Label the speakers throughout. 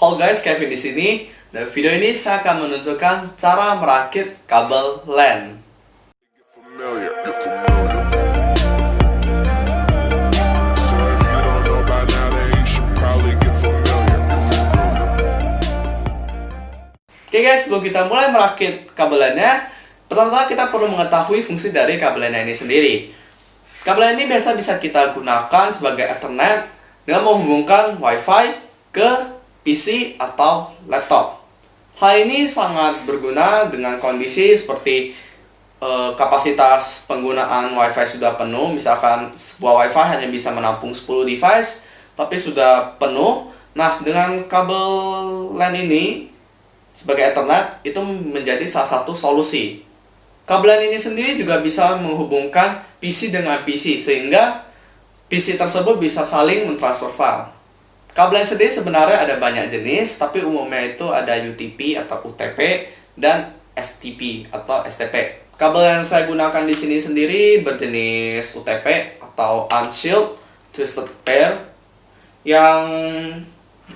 Speaker 1: Halo guys, Kevin di sini. Dalam video ini saya akan menunjukkan cara merakit kabel LAN. Oke guys, sebelum kita mulai merakit kabel LAN-nya, pertama kita perlu mengetahui fungsi dari kabel LAN ini sendiri. Kabel LAN ini biasa bisa kita gunakan sebagai Ethernet dengan menghubungkan WiFi ke PC atau laptop. Hal ini sangat berguna dengan kondisi seperti kapasitas penggunaan WiFi sudah penuh. Misalkan sebuah WiFi hanya bisa menampung 10 device, tapi sudah penuh. Nah, dengan kabel LAN ini sebagai Ethernet itu menjadi salah satu solusi. Kabel LAN ini sendiri juga bisa menghubungkan PC dengan PC, sehingga PC tersebut bisa saling mentransfer file. Kabel LAN sendiri sebenarnya ada banyak jenis, tapi umumnya itu ada UTP atau UTP dan STP atau STP. Kabel yang saya gunakan di sini sendiri berjenis UTP atau Unshielded Twisted Pair. Yang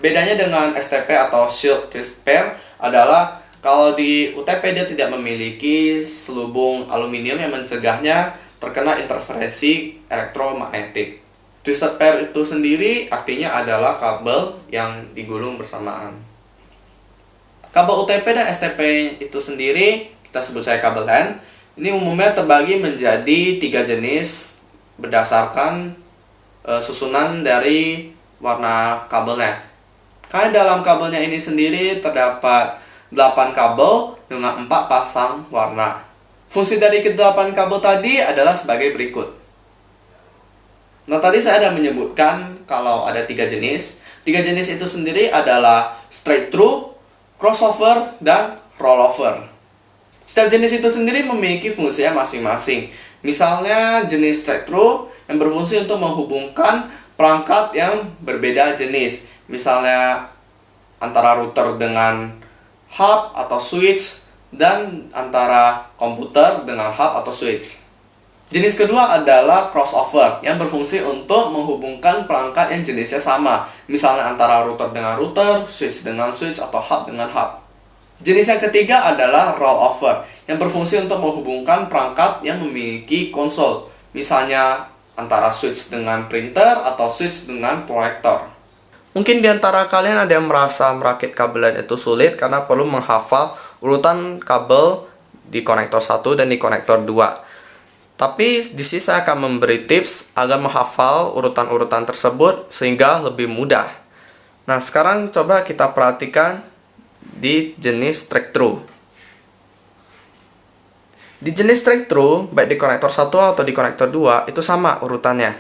Speaker 1: bedanya dengan STP atau Shielded Twisted Pair adalah kalau di UTP dia tidak memiliki selubung aluminium yang mencegahnya terkena interferensi elektromagnetik. Twisted pair itu sendiri artinya adalah kabel yang digulung bersamaan. Kabel UTP dan STP itu sendiri kita sebut saja kabel LAN. Ini umumnya terbagi menjadi 3 jenis berdasarkan susunan dari warna kabelnya. Karena dalam kabelnya ini sendiri terdapat 8 kabel dengan 4 pasang warna. Fungsi dari ke-8 kabel tadi adalah sebagai berikut. Nah, tadi saya ada menyebutkan kalau ada 3 jenis. 3 jenis itu sendiri adalah straight through, crossover, dan rollover. Setiap jenis itu sendiri memiliki fungsinya masing-masing. Misalnya jenis straight through yang berfungsi untuk menghubungkan perangkat yang berbeda jenis. Misalnya antara router dengan hub atau switch, dan antara komputer dengan hub atau switch. Jenis kedua adalah crossover yang berfungsi untuk menghubungkan perangkat yang jenisnya sama, misalnya antara router dengan router, switch dengan switch, atau hub dengan hub. Jenis yang ketiga adalah rollover yang berfungsi untuk menghubungkan perangkat yang memiliki konsol, misalnya antara switch dengan printer atau switch dengan proyektor. Mungkin di antara kalian ada yang merasa merakit kabel LAN itu sulit karena perlu menghafal urutan kabel di konektor 1 dan di konektor 2. Tapi di sini saya akan memberi tips agar menghafal urutan-urutan tersebut sehingga lebih mudah. Nah, sekarang coba kita perhatikan di jenis straight through. Di jenis straight through, baik di konektor 1 atau di konektor 2, itu sama urutannya.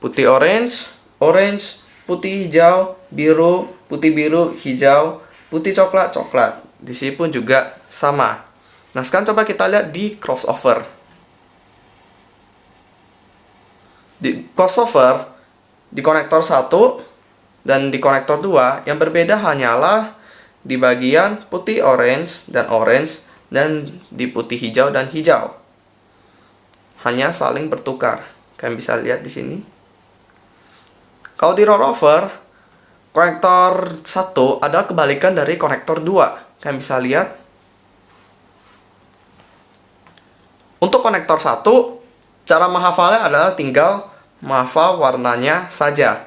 Speaker 1: Putih orange, orange, putih hijau, biru, putih biru, hijau, putih coklat, coklat. Di sini pun juga sama. Nah, sekarang coba kita lihat di crossover. Di crossover, di konektor 1 dan di konektor 2, yang berbeda hanyalah di bagian putih orange dan di putih hijau dan hijau. Hanya saling bertukar. Kalian bisa lihat di sini. Kalau di rollover, konektor 1 adalah kebalikan dari konektor 2. Kalian bisa lihat. Untuk konektor 1, cara menghafalnya adalah tinggal menghafal warnanya saja,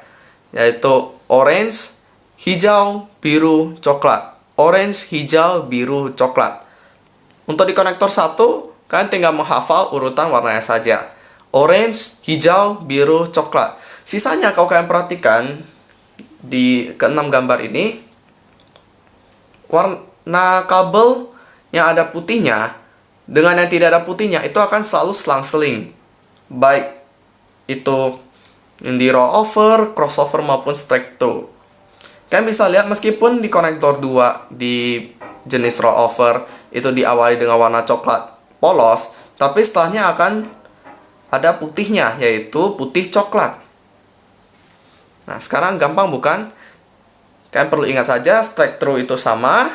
Speaker 1: yaitu orange, hijau, biru, coklat. Orange, hijau, biru, coklat. Untuk di konektor 1, kalian tinggal menghafal urutan warnanya saja. Orange, hijau, biru, coklat. Sisanya kalau kalian perhatikan di ke-6 gambar ini, warna kabel yang ada putihnya dengan yang tidak ada putihnya itu akan selalu selang-seling. Baik itu yang di rollover, crossover maupun straight through. Kalian bisa lihat meskipun di konektor 2 di jenis rollover itu diawali dengan warna coklat polos, tapi setelahnya akan ada putihnya, yaitu putih coklat. Nah, sekarang gampang bukan? Kalian perlu ingat saja straight through itu sama,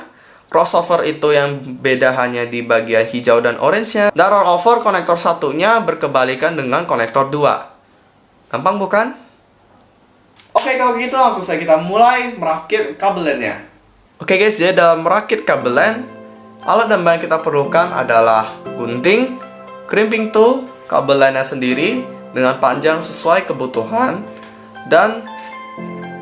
Speaker 1: crossover itu yang beda hanya di bagian hijau dan orange-nya, dan rollover konektor satunya berkebalikan dengan konektor 2. Gampang bukan? Oke, kalau gitu langsung saja kita mulai merakit kabelannya. Oke guys, jadi dalam merakit kabelan, alat dan bahan kita perlukan adalah gunting, crimping tool, kabelannya sendiri dengan panjang sesuai kebutuhan, dan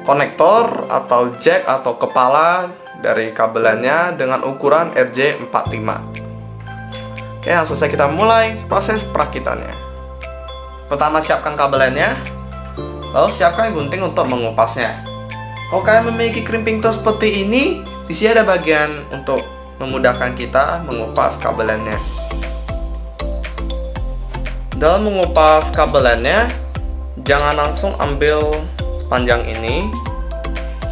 Speaker 1: konektor atau jack atau kepala dari kabelannya dengan ukuran RJ45. Oke, langsung saja kita mulai proses perakitannya. Pertama, siapkan kabelannya, lalu siapkan gunting untuk mengupasnya. Kalau kalian memiliki crimping tool seperti ini, di sini ada bagian untuk memudahkan kita mengupas kabelannya. Dalam mengupas kabelannya, jangan langsung ambil sepanjang ini,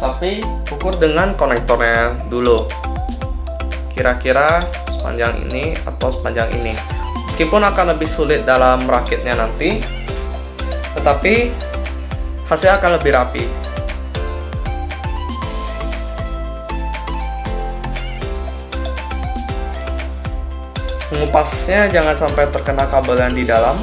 Speaker 1: tapi ukur dengan konektornya dulu. Kira-kira sepanjang ini atau sepanjang ini. Meskipun akan lebih sulit dalam merakitnya nanti, tetapi hasilnya akan lebih rapi. Mengupasnya jangan sampai terkena kabelan di dalam.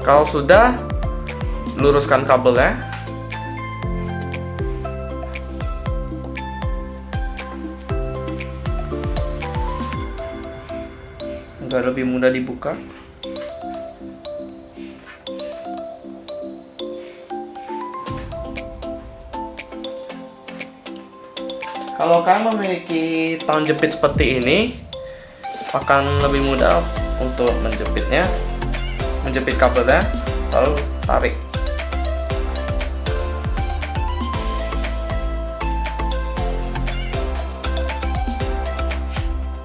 Speaker 1: Kalau sudah, luruskan kabelnya. Agar lebih mudah dibuka. Kalau kalian memiliki tang jepit seperti ini, akan lebih mudah untuk menjepitnya. Menjepit kabelnya, lalu tarik.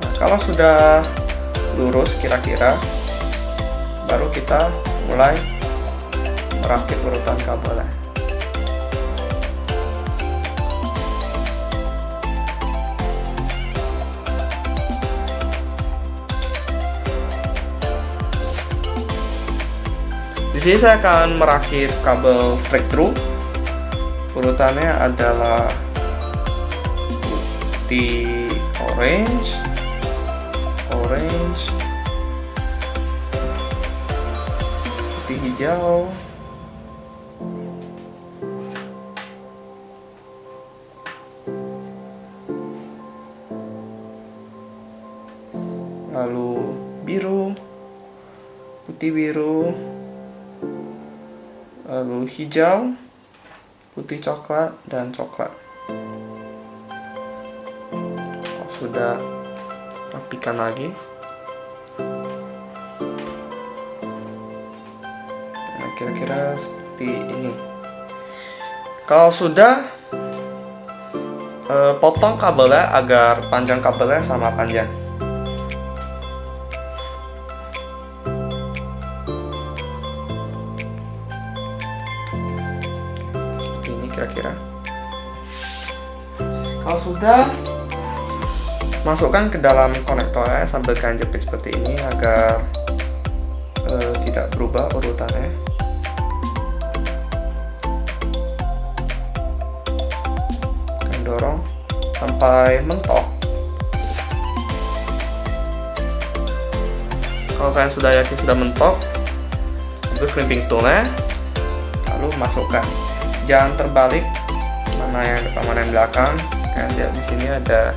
Speaker 1: Nah, kalau sudah lurus kira-kira, baru kita mulai merakit urutan kabelnya. Di sini saya akan merakit kabel straight through. Urutannya adalah putih orange, putih hijau, lalu biru, putih biru, lalu hijau, putih coklat, dan coklat. Sudah rapikan lagi. Nah, kira-kira seperti ini. Kalau sudah, potong kabelnya agar panjang kabelnya sama panjang. Kira-kira kalau sudah, masukkan ke dalam konektornya sambil kalian jepit seperti ini agar tidak berubah urutannya. Kalian dorong sampai mentok. Kalau kalian sudah yakin sudah mentok, ambil crimping toolnya, lalu masukkan. Jangan terbalik, mana yang depan mana yang belakang. Kalian lihat di sini ada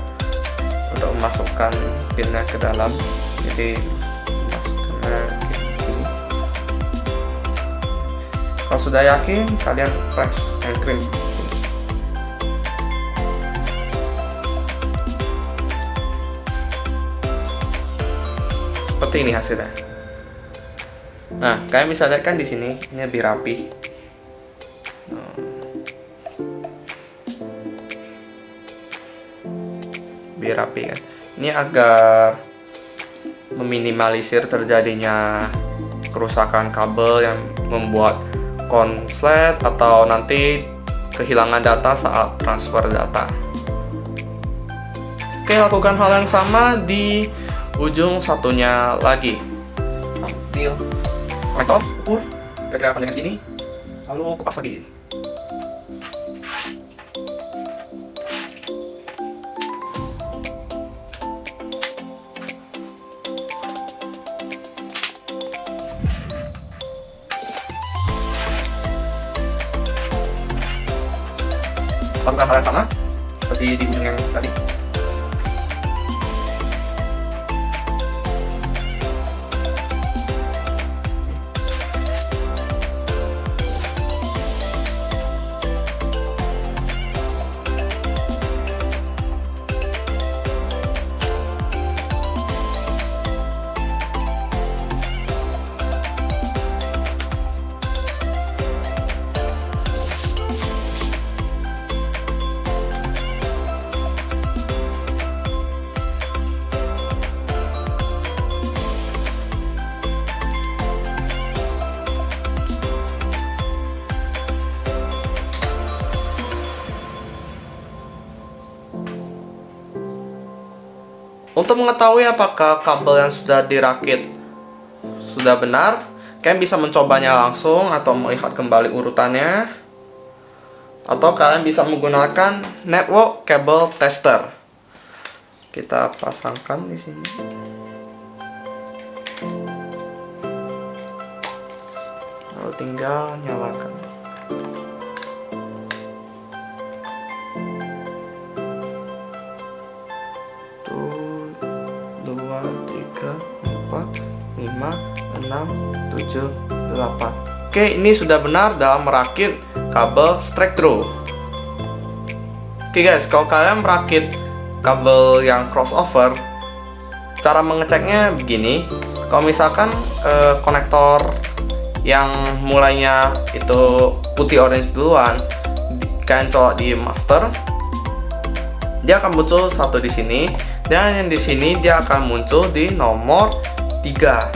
Speaker 1: untuk memasukkan pinnya ke dalam. Jadi masukkannya gini. Kalau sudah yakin, kalian press and crimp. Seperti ini hasilnya. Nah, kalian bisa lihat kan di sini ini lebih rapi. Biar rapi kan. Ini agar meminimalisir terjadinya kerusakan kabel yang membuat konslet atau nanti kehilangan data saat transfer data. Oke, lakukan hal yang sama di ujung satunya lagi. Ambil konektor, ukur, kira-kira panjangnya sini, lalu kupas lagi. Lakukan hal yang sama seperti di ujung yang tadi. Untuk mengetahui apakah kabel yang sudah dirakit sudah benar, kalian bisa mencobanya langsung atau melihat kembali urutannya, atau kalian bisa menggunakan network cable tester. Kita pasangkan di sini. Lalu tinggal nyalakan. Dua, tiga, 4, 5, 6, 7, 8. Oke, ini sudah benar dalam merakit kabel straight through. Oke guys, kalau kalian merakit kabel yang crossover, cara mengeceknya begini. Kalau misalkan konektor yang mulainya itu putih orange duluan, kalian colok di master, dia akan muncul satu di sini. Dan yang di sini dia akan muncul di nomor 3.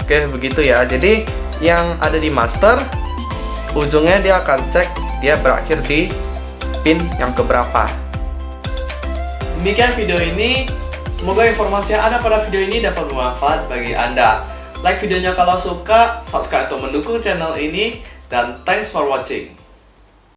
Speaker 1: Oke, begitu ya. Jadi yang ada di master, ujungnya dia akan cek dia berakhir di pin yang keberapa. Demikian video ini. Semoga informasi yang ada pada video ini dapat bermanfaat bagi Anda. Like videonya kalau suka, subscribe untuk mendukung channel ini, dan thanks for watching.